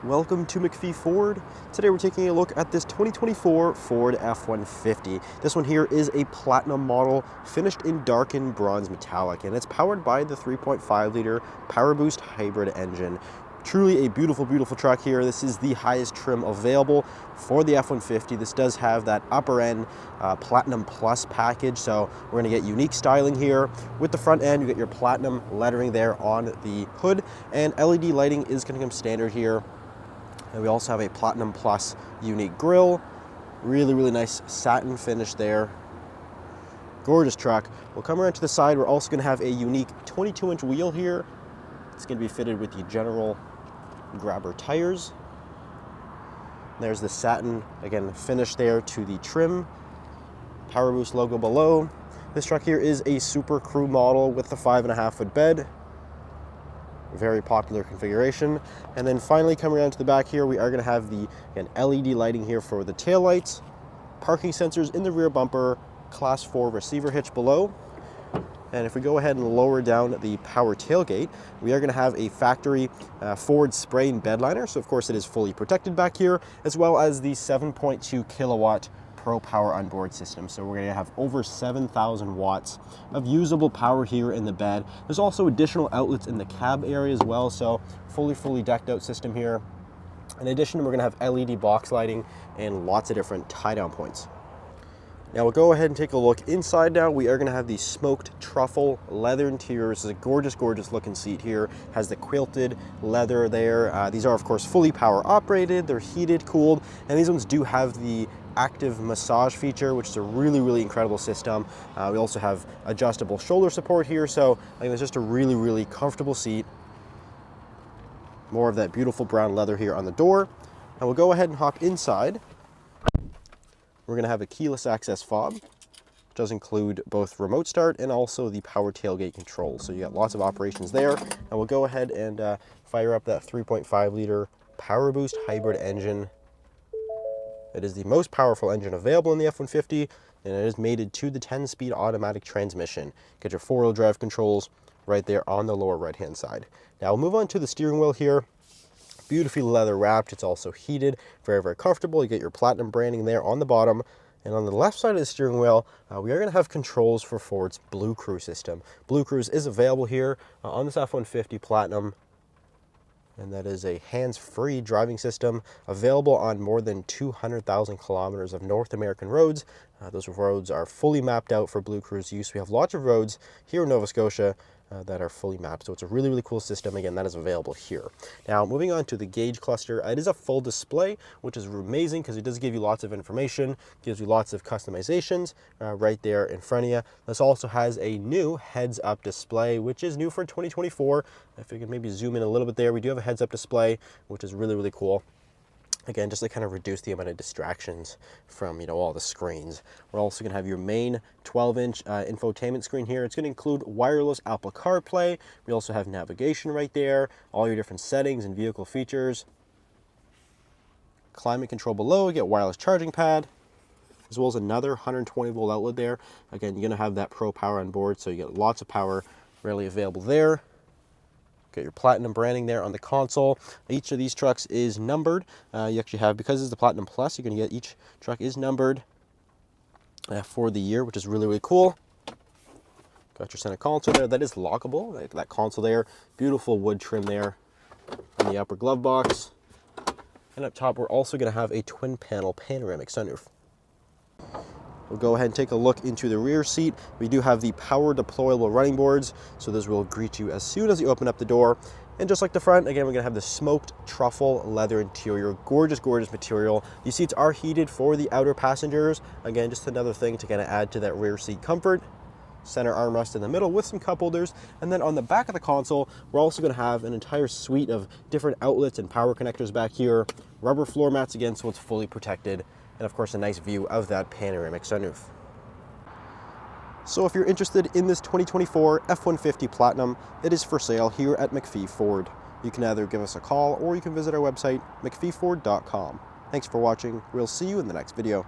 Welcome to McPhee Ford. Today we're taking a look at this 2024 Ford F-150. This one here is a platinum model finished in darkened bronze metallic, and it's powered by the 3.5 liter PowerBoost hybrid engine. Truly a beautiful, beautiful truck here. This is the highest trim available for the F-150. This does have that upper end Platinum Plus package, so we're gonna get unique styling here. With the front end, you get your platinum lettering there on the hood, and LED lighting is gonna come standard here. And we also have a Platinum Plus unique grille. Really, really nice satin finish there. Gorgeous truck. We'll come around to the side. We're also gonna have a unique 22-inch wheel here. It's gonna be fitted with the general grabber tires. There's the satin, again, finish there to the trim. PowerBoost logo below. This truck here is a Super Crew model with the 5.5-foot bed. Very popular configuration. And then finally, coming around to the back here, we are going to have the LED lighting here for the tail lights, parking sensors in the rear bumper, class 4 receiver hitch below. And if we go ahead and lower down the power tailgate, we are going to have a factory Ford spray and bed liner. So of course it is fully protected back here, as well as the 7.2 kilowatt Pro Power Onboard system. So we're going to have over 7,000 watts of usable power here in the bed. There's also additional outlets in the cab area as well, so fully decked out system here. In addition, we're going to have LED box lighting and lots of different tie-down points. Now we'll go ahead and take a look inside now. We are going to have the smoked truffle leather interior. This is a gorgeous, gorgeous looking seat here. Has the quilted leather there. These are of course fully power operated. They're heated, cooled, and these ones do have the active massage feature, which is a really, really incredible system. We also have adjustable shoulder support here, so I think it's just a really, really comfortable seat. More of that beautiful brown leather here on the door. And we'll go ahead and hop inside. We're going to have a keyless access fob. It does include both remote start and also the power tailgate control. So you got lots of operations there. And we'll go ahead and fire up that 3.5 liter PowerBoost hybrid engine. It is the most powerful engine available in the F-150, and it is mated to the 10-speed automatic transmission. Get your 4-wheel drive controls right there on the lower right-hand side. Now we'll move on to the steering wheel here. Beautifully leather wrapped. It's also heated, very, very comfortable. You get your platinum branding there on the bottom. And on the left side of the steering wheel, we are going to have controls for Ford's Blue Cruise system. Blue Cruise is available here on this F-150 Platinum. And that is a hands-free driving system available on more than 200,000 kilometers of North American roads. Those roads are fully mapped out for Blue Cruise use. We have lots of roads here in Nova Scotia that are fully mapped. So it's a really, really cool system. Again, that is available here. Now, moving on to the gauge cluster, it is a full display, which is amazing because it does give you lots of information, gives you lots of customizations right there in front of you. This also has a new heads-up display, which is new for 2024. If you can maybe zoom in a little bit there, we do have a heads-up display, which is really, really cool. Again, just to kind of reduce the amount of distractions from, all the screens. We're also going to have your main 12-inch infotainment screen here. It's going to include wireless Apple CarPlay. We also have navigation right there, all your different settings and vehicle features. Climate control below, you get wireless charging pad, as well as another 120-volt outlet there. Again, you're going to have that Pro Power on board, so you get lots of power readily available there. Got your platinum branding there on the console. Each of these trucks is numbered. You actually have, because it's the Platinum Plus, you're going to get each truck is numbered for the year, which is really, really cool. Got your center console there. That is lockable. That console there, beautiful wood trim there in the upper glove box. And up top, we're also going to have a twin panel panoramic sunroof. We'll go ahead and take a look into the rear seat. We do have the power deployable running boards, so those will greet you as soon as you open up the door. And just like the front, again, we're gonna have the smoked truffle leather interior. Gorgeous, gorgeous material. These seats are heated for the outer passengers. Again, just another thing to kind of add to that rear seat comfort. Center armrest in the middle with some cup holders. And then on the back of the console, we're also gonna have an entire suite of different outlets and power connectors back here. Rubber floor mats again, so it's fully protected. And of course, a nice view of that panoramic sunroof. So if you're interested in this 2024 F-150 Platinum, it is for sale here at McPhee Ford. You can either give us a call or you can visit our website, mcpheeford.com. Thanks for watching. We'll see you in the next video.